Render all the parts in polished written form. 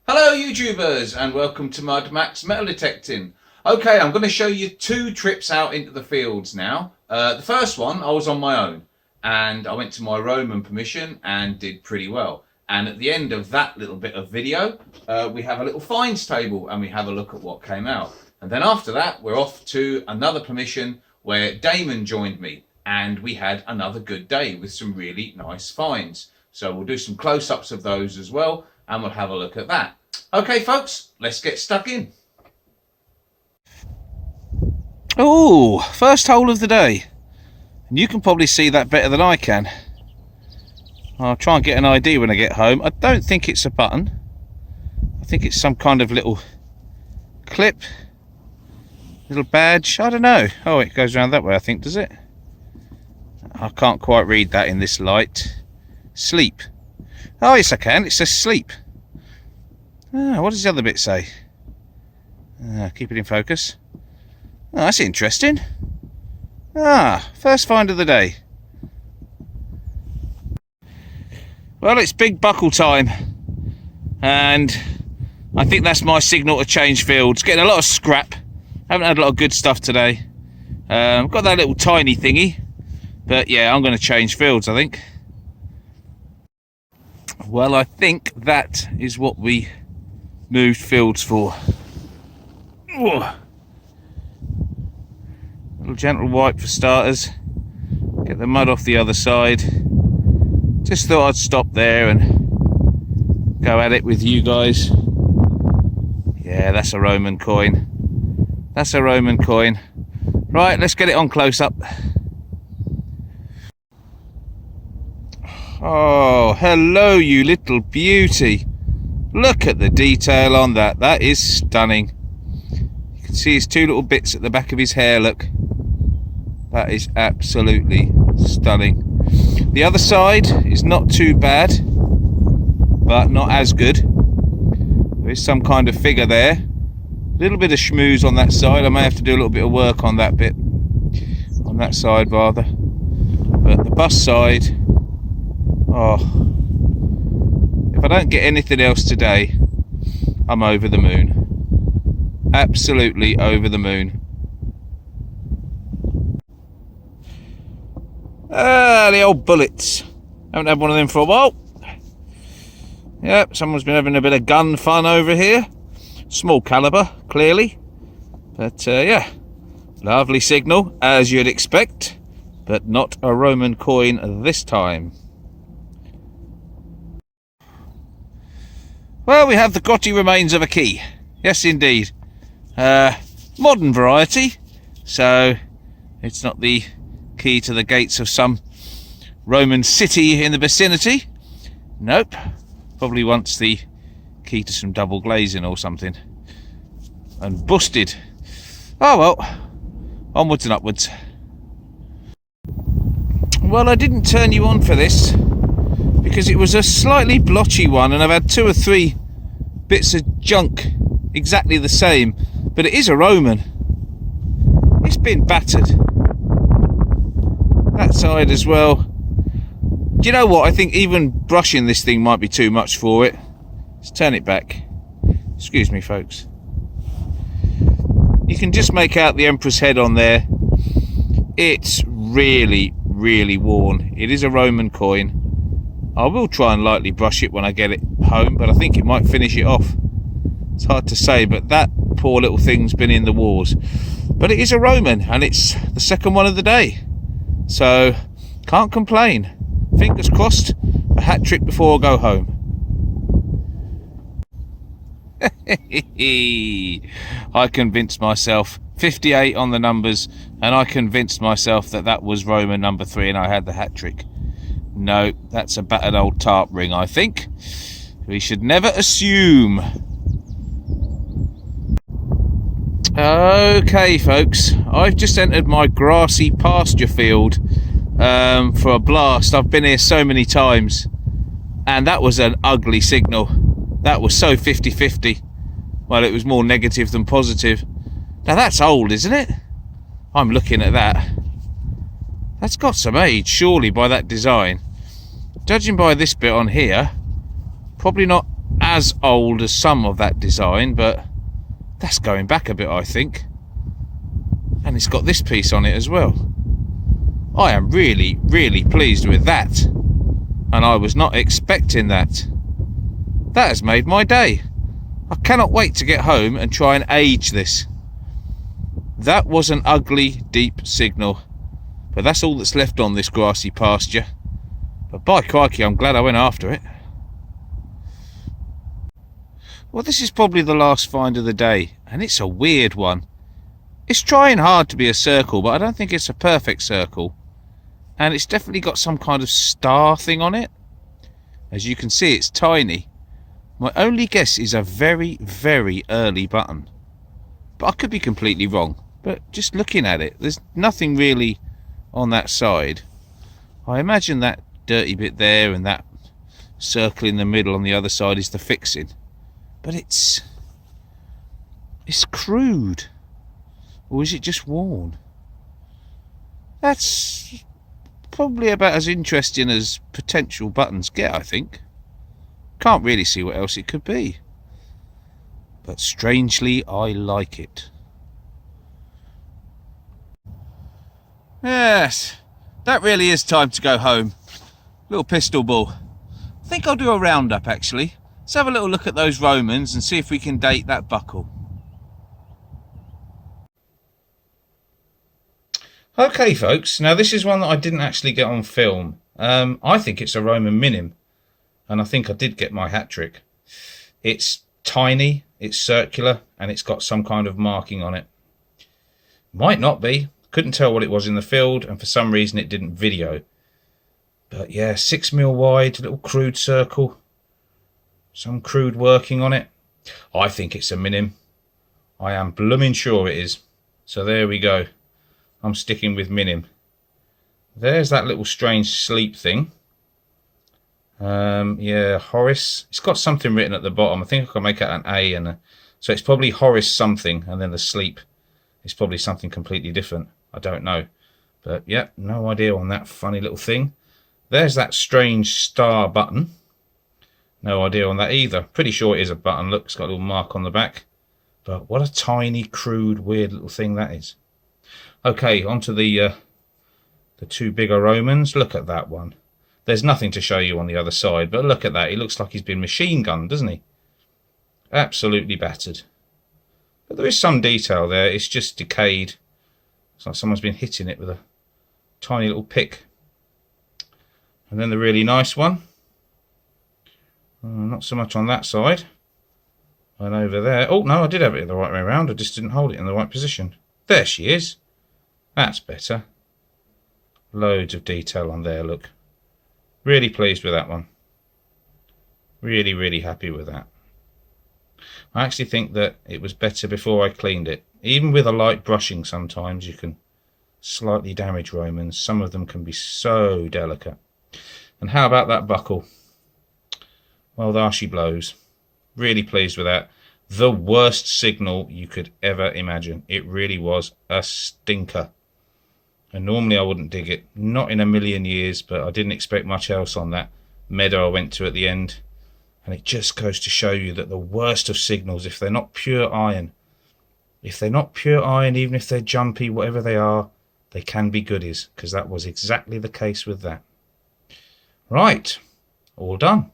Hello YouTubers and welcome to Mud Max Metal Detecting. Okay, I'm going to show you two trips out into the fields now. The first one I was on my own and I went to my Roman permission and did pretty well. And at the end of that little bit of video we have a little finds table and we have a look at what came out. And then after that we're off to another permission where Damon joined me and we had another good day with some really nice finds. So we'll do some close-ups of those as well and we'll have a look at that. Okay folks, let's get stuck in. Oh, first hole of the day. And you can probably see that better than I can. I'll try and get an ID when I get home. I don't think it's a button. I think it's some kind of little clip, little badge. I don't know. Oh, it goes around that way, I think, does it? I can't quite read that in this light. Sleep. Oh, yes, I can. It says sleep. What does the other bit say? Keep it in focus. Oh, that's interesting. First find of the day. Well, it's big buckle time. And I think that's my signal to change fields. Getting a lot of scrap. Haven't had a lot of good stuff today. I've got that little tiny thingy. But yeah, I'm going to change fields, I think. Well, I think that is what we moved fields for. Little gentle wipe for starters. Get the mud off the other side. Just thought I'd stop there and go at it with you guys. Yeah, that's a Roman coin. That's a Roman coin. Right, let's get it on close up. Oh, hello you little beauty. Look at the detail on that. That is stunning. You can see his two little bits at the back of his hair, look. That is absolutely stunning. The other side is not too bad, but not as good. There is some kind of figure there. A little bit of schmooze on that side. I may have to do a little bit of work on that bit. On that side rather. But the bust side, oh, if I don't get anything else today, I'm over the moon. Absolutely over the moon. The old bullets. Haven't had one of them for a while. Yep, someone's been having a bit of gun fun over here. Small caliber, clearly. But yeah, lovely signal, as you'd expect. But not a Roman coin this time. Well, we have the grotty remains of a key. Yes, indeed. Modern variety. So, it's not the key to the gates of some Roman city in the vicinity. Nope. Probably wants the key to some double glazing or something. And busted. Oh well. Onwards and upwards. Well, I didn't turn you on for this because it was a slightly blotchy one and I've had 2 or 3 bits of junk exactly the same, but it is a Roman. It's been battered. That side as well. Do you know what? I think even brushing this thing might be too much for it. Let's turn it back. Excuse me, folks. You can just make out the Emperor's head on there. It's really, really worn. It is a Roman coin. I will try and lightly brush it when I get it home, but I think it might finish it off. It's hard to say, but that poor little thing's been in the wars. But it is a Roman, and it's the second one of the day. So, can't complain. Fingers crossed, a hat trick before I go home. I convinced myself, 58 on the numbers, and I convinced myself that that was Roman number 3 and I had the hat trick. No, that's a battered old tarp ring, I think. We should never assume. Okay, folks. I've just entered my grassy pasture field for a blast. I've been here so many times. And that was an ugly signal. That was so 50-50. Well, it was more negative than positive. Now, that's old, isn't it? I'm looking at that. That's got some age, surely, by that design. Judging by this bit on here, probably not as as old as some of that design, but that's going back a bit, I think. And it's got this piece on it as well. I am really, really pleased with that. And I was not expecting that. That has made my day. I cannot wait to get home and try and age this. That was an ugly, deep signal. But that's all that's left on this grassy pasture. But by crikey, I'm glad I went after it. Well, this is probably the last find of the day, and it's a weird one. It's trying hard to be a circle, but I don't think it's a perfect circle. And it's definitely got some kind of star thing on it. As you can see, it's tiny. My only guess is a very, very early button. But I could be completely wrong. But just looking at it, there's nothing really on that side. I imagine that dirty bit there and that circle in the middle on the other side is the fixing. But it's crude. Or is it just worn? That's probably about as interesting as potential buttons get, I think. Can't really see what else it could be. But strangely, I like it. Yes, that really is time to go home. Little pistol ball. I think I'll do a roundup actually. Let's have a little look at those Romans and see if we can date that buckle. Okay folks, now this is one that I didn't actually get on film. I think it's a Roman minim, and I think I did get my hat trick. It's tiny, it's circular, and it's got some kind of marking on it. Might not be, couldn't tell what it was in the field, and for some reason it didn't video. But yeah, 6mm wide, little crude circle. Some crude working on it. I think it's a minim. I am blooming sure it is. So there we go. I'm sticking with minim. There's that little strange sleep thing. Yeah, Horace. It's got something written at the bottom. I think I can make out an A and a... So it's probably Horace something, and then the sleep is probably something completely different. I don't know. But yeah, no idea on that funny little thing. There's that strange star button. No idea on that either. Pretty sure it is a button. Look, it's got a little mark on the back. But what a tiny, crude, weird little thing that is. Okay, on to the two bigger Romans. Look at that one. There's nothing to show you on the other side, but look at that. He looks like he's been machine gunned, doesn't he? Absolutely battered. But there is some detail there. It's just decayed. It's like someone's been hitting it with a tiny little pick. And then the really nice one. Not so much on that side. And over there. Oh, no, I did have it the right way around. I just didn't hold it in the right position. There she is. That's better. Loads of detail on there, look. Really pleased with that one. Really, really happy with that. I actually think that it was better before I cleaned it. Even with a light brushing sometimes you can slightly damage Romans. Some of them can be so delicate. And how about that buckle? Well, there she blows. Really pleased with that. The worst signal you could ever imagine. It really was a stinker. And normally I wouldn't dig it. Not in a million years, but I didn't expect much else on that meadow I went to at the end. And it just goes to show you that the worst of signals, if they're not pure iron, even if they're jumpy, whatever they are, they can be goodies. Because that was exactly the case with that. Right. All done.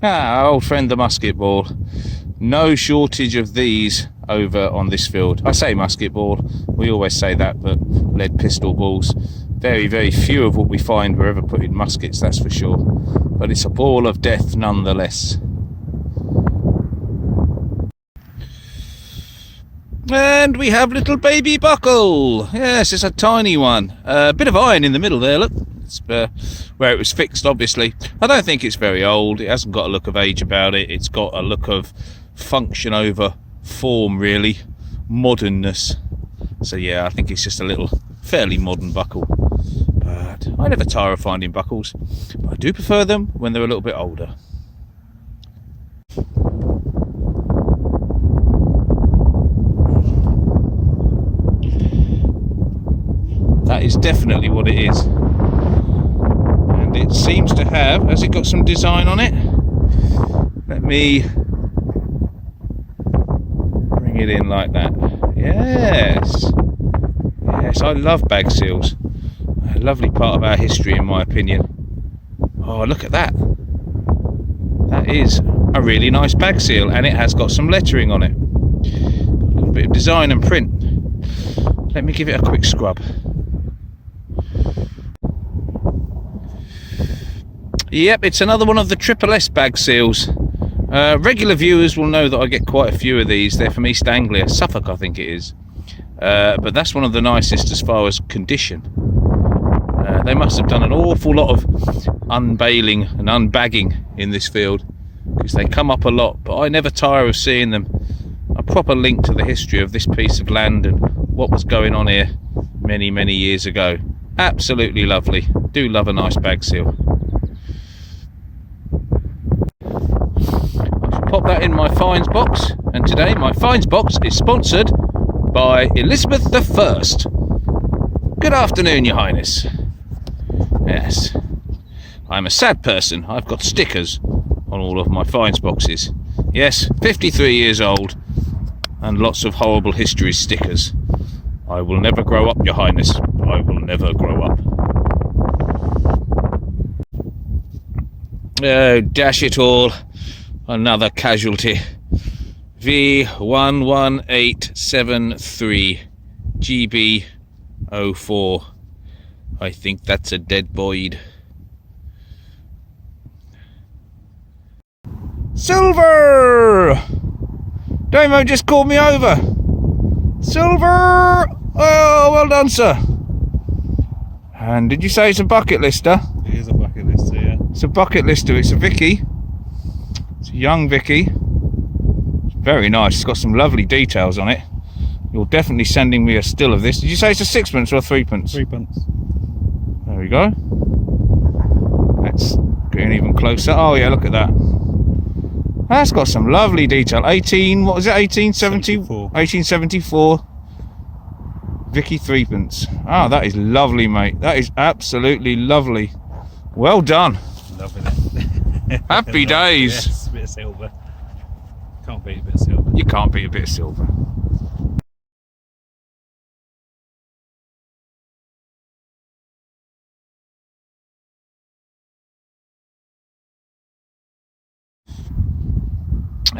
Ah, old friend the musket ball. No shortage of these over on this field. I say musket ball, we always say that, but lead pistol balls. Very, very few of what we find were ever put in muskets, that's for sure. But it's a ball of death nonetheless. And we have little baby buckle. Yes, it's a tiny one. A bit of iron in the middle there, look. It's where it was fixed, obviously. I don't think it's very old. It hasn't got a look of age about it. It's got a look of function over form, really. Modernness. So yeah, I think it's just a little fairly modern buckle. But I never tire of finding buckles. But I do prefer them when they're a little bit older. That is definitely what it is. And it seems to have, has it got some design on it? Let me bring it in like that. Yes. Yes, I love bag seals. A lovely part of our history, in my opinion. Oh, look at that. That is a really nice bag seal, and it has got some lettering on it. A little bit of design and print. Let me give it a quick scrub. Yep, it's another one of the Triple S bag seals. Regular viewers will know that I get quite a few of these. They're from East Anglia, Suffolk I think it is. But that's one of the nicest as far as condition. They must have done an awful lot of unbailing and unbagging in this field, because they come up a lot, but I never tire of seeing them. A proper link to the history of this piece of land and what was going on here many years ago. Absolutely lovely. Do love a nice bag seal. I should pop that in my finds box, and today my finds box is sponsored by Elizabeth I. Good afternoon, Your Highness. Yes, I'm a sad person. I've got stickers on all of my finds boxes. Yes, 53 years old and lots of horrible history stickers. I will never grow up, Your Highness. I will never grow up. Oh, dash it all. Another casualty. V11873 GB04. I think that's a dead Boyd. Silver! Damo just called me over. Silver! Oh, well done, sir. And did you say it's a bucket lister? It is a bucket lister, yeah. It's a bucket lister. It's a Vicky. It's a young Vicky. It's very nice. It's got some lovely details on it. You're definitely sending me a still of this. Did you say it's a sixpence or a threepence? Threepence. There we go. That's getting even closer. Oh yeah, look at that. That's got some lovely detail. 18, what was it? 1874. Vicky threepence. Oh, that is lovely, mate. That is absolutely lovely. Well done. Loving it. Happy days. Yes, a bit of silver. Can't beat a bit of silver. You can't beat a bit of silver.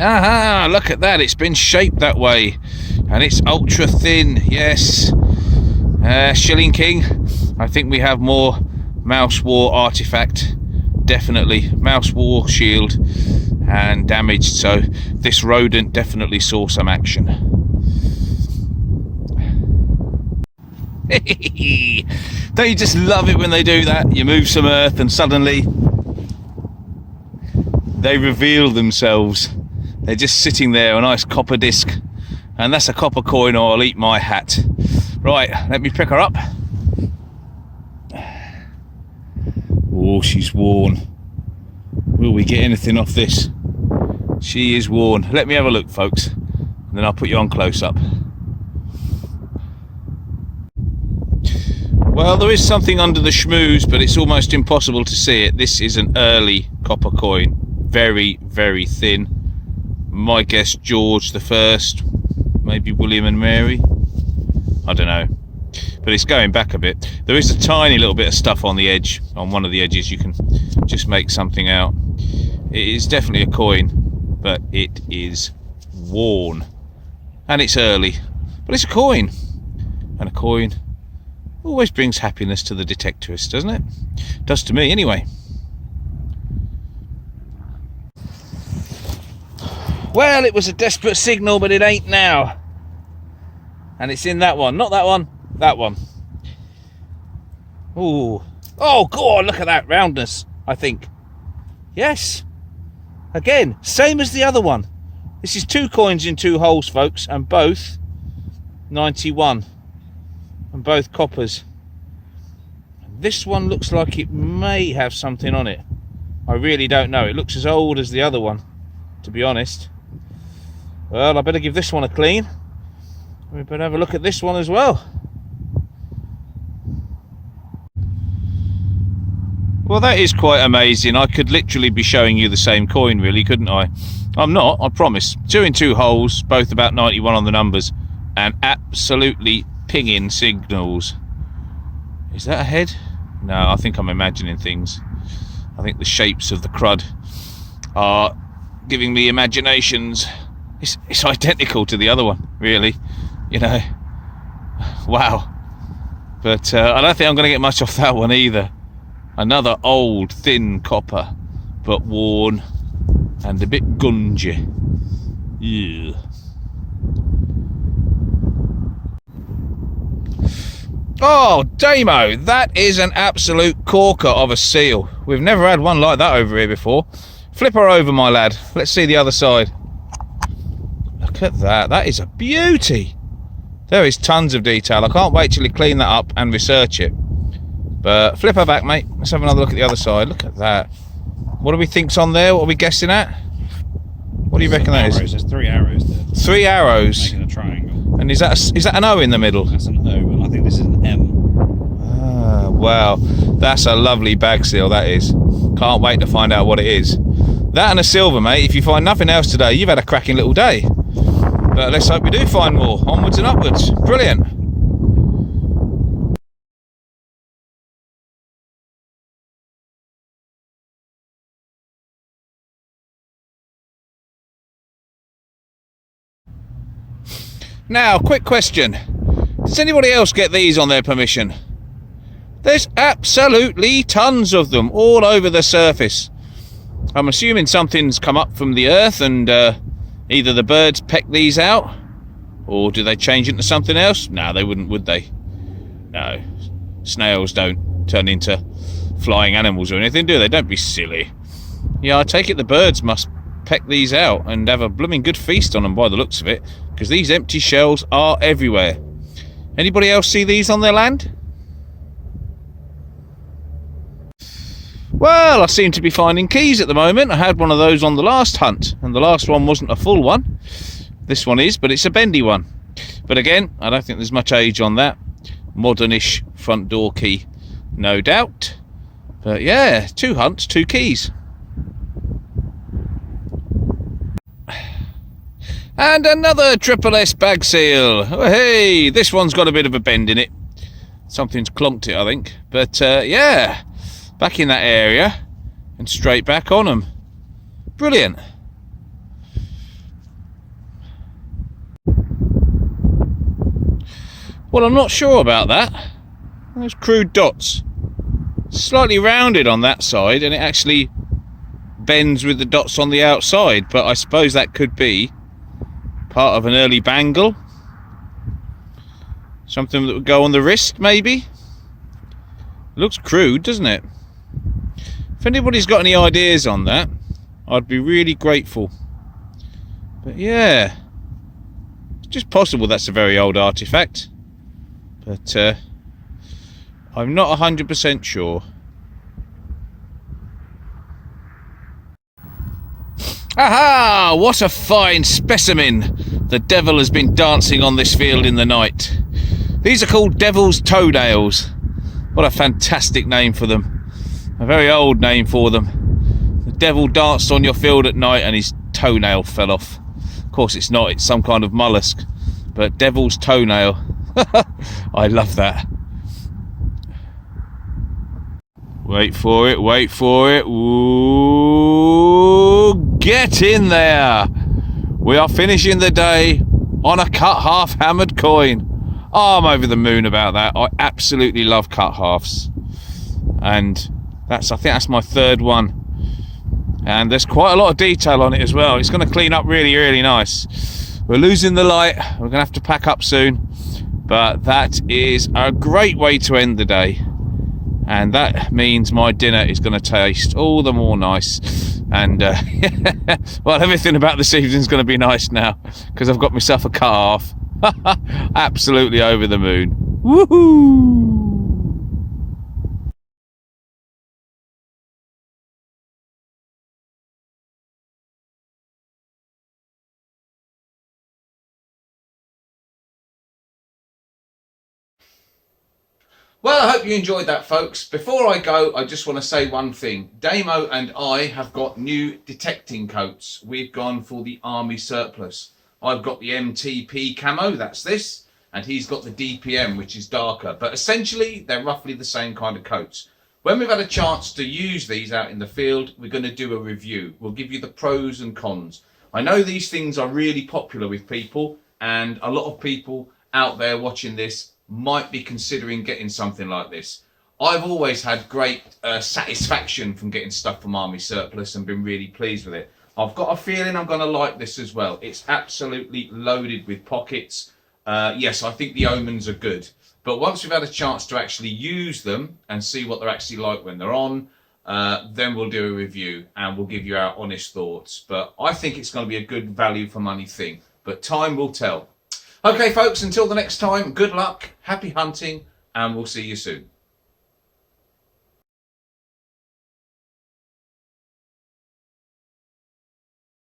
Aha, look at that. It's been shaped that way. And it's ultra thin. Yes. Shilling King. I think we have more Mouse War artifact. Definitely. Mouse War shield. And damaged. So this rodent definitely saw some action. Don't you just love it when they do that? You move some earth and suddenly they reveal themselves. They're just sitting there, a nice copper disc, and that's a copper coin, or I'll eat my hat. Right, let me pick her up. Oh, she's worn. Will we get anything off this? She is worn. Let me have a look, folks, and then I'll put you on close up. Well, there is something under the schmooze, but it's almost impossible to see it. This is an early copper coin. Very, very thin. My guess, George I, maybe William and Mary. I don't know. But it's going back a bit. There is a tiny little bit of stuff on the edge. On one of the edges, you can just make something out. It is definitely a coin, but it is worn. And it's early. But it's a coin. And a coin always brings happiness to the detectorist, doesn't it? Does to me, anyway. Well, it was a desperate signal, but it ain't now. And it's in that one. Not that one. That one. Ooh. Oh, go on, look at that roundness, I think. Yes. Again, same as the other one. This is 2 coins in 2 holes, folks, and both 91. And both coppers. This one looks like it may have something on it. I really don't know. It looks as old as the other one, to be honest. Well, I better give this one a clean. We better have a look at this one as well. Well, that is quite amazing. I could literally be showing you the same coin, really, couldn't I? I'm not, I promise. 2 in 2 holes, both about 91 on the numbers, and absolutely pinging signals. Is that a head? No, I think I'm imagining things. I think the shapes of the crud are giving me imaginations. It's identical to the other one, really. You know, wow. But I don't think I'm going to get much off that one either. Another old, thin copper, but worn and a bit gungy. Yeah. Oh, Damo, that is an absolute corker of a seal. We've never had one like that over here before. Flip her over, my lad. Let's see the other side. Look at that. That is a beauty. There is tons of detail. I can't wait till you clean that up and research it. But flip her back, mate. Let's have another look at the other side. Look at that. What do we think's on there? What are we guessing at? What do you reckon that is? There's 3 arrows there. 3 arrows. Making a triangle. And is that an O in the middle? That's an O, and I think this is an M. Ah, wow. That's a lovely bag seal, that is. Can't wait to find out what it is. That and a silver, mate. If you find nothing else today, you've had a cracking little day. But let's hope we do find more. Onwards and upwards. Brilliant. Now, quick question. Does anybody else get these on their permission? There's absolutely tons of them all over the surface. I'm assuming something's come up from the earth and either the birds peck these out, or do they change into something else? No, they wouldn't, would they? No. Snails don't turn into flying animals or anything, do they? Don't be silly. Yeah, I take it the birds must peck these out and have a blooming good feast on them by the looks of it, because these empty shells are everywhere. Anybody else see these on their land? Well, I seem to be finding keys at the moment. I had one of those on the last hunt, and the last one wasn't a full one. This one is, but it's a bendy one. But again, I don't think there's much age on that. Modernish front door key, no doubt. But yeah, 2 hunts, 2 keys. And another Triple S bag seal. Oh, hey, this one's got a bit of a bend in it. Something's clonked it, I think. But yeah, back in that area and straight back on them. Brilliant. Well, I'm not sure about that. Those crude dots. Slightly rounded on that side, and it actually bends with the dots on the outside. But I suppose that could be part of an early bangle. Something that would go on the wrist, maybe. It looks crude, doesn't it? If anybody's got any ideas on that, I'd be really grateful. But yeah, it's just possible that's a very old artifact. But I'm not 100% sure. Aha! What a fine specimen! The devil has been dancing on this field in the night. These are called devil's toenails. What a fantastic name for them. A very old name for them. The devil danced on your field at night and his toenail fell off. Of course it's not, it's some kind of mollusk. But devil's toenail. I love that. Wait for it, wait for it. Ooh, get in there. We are finishing the day on a cut half hammered coin. Oh, I'm over the moon about that. I absolutely love cut halves. And I think that's my 3rd one. And there's quite a lot of detail on it as well. It's going to clean up really, really nice. We're losing the light. We're going to have to pack up soon. But that is a great way to end the day. And that means my dinner is going to taste all the more nice. And well, everything about this evening is going to be nice now, because I've got myself a cut half. Absolutely over the moon. Woohoo! Well, I hope you enjoyed that, folks. Before I go, I just want to say one thing. Damo and I have got new detecting coats. We've gone for the Army Surplus. I've got the MTP camo, that's this, and he's got the DPM, which is darker. But essentially, they're roughly the same kind of coats. When we've had a chance to use these out in the field, we're going to do a review. We'll give you the pros and cons. I know these things are really popular with people, and a lot of people out there watching this might be considering getting something like this. I've always had great satisfaction from getting stuff from Army Surplus and been really pleased with it. I've got a feeling I'm going to like this as well. It's absolutely loaded with pockets. Yes, I think the omens are good. But once we've had a chance to actually use them and see what they're actually like when they're on, then we'll do a review and we'll give you our honest thoughts. But I think it's going to be a good value for money thing. But time will tell. Okay, folks, until the next time, good luck, happy hunting, and we'll see you soon.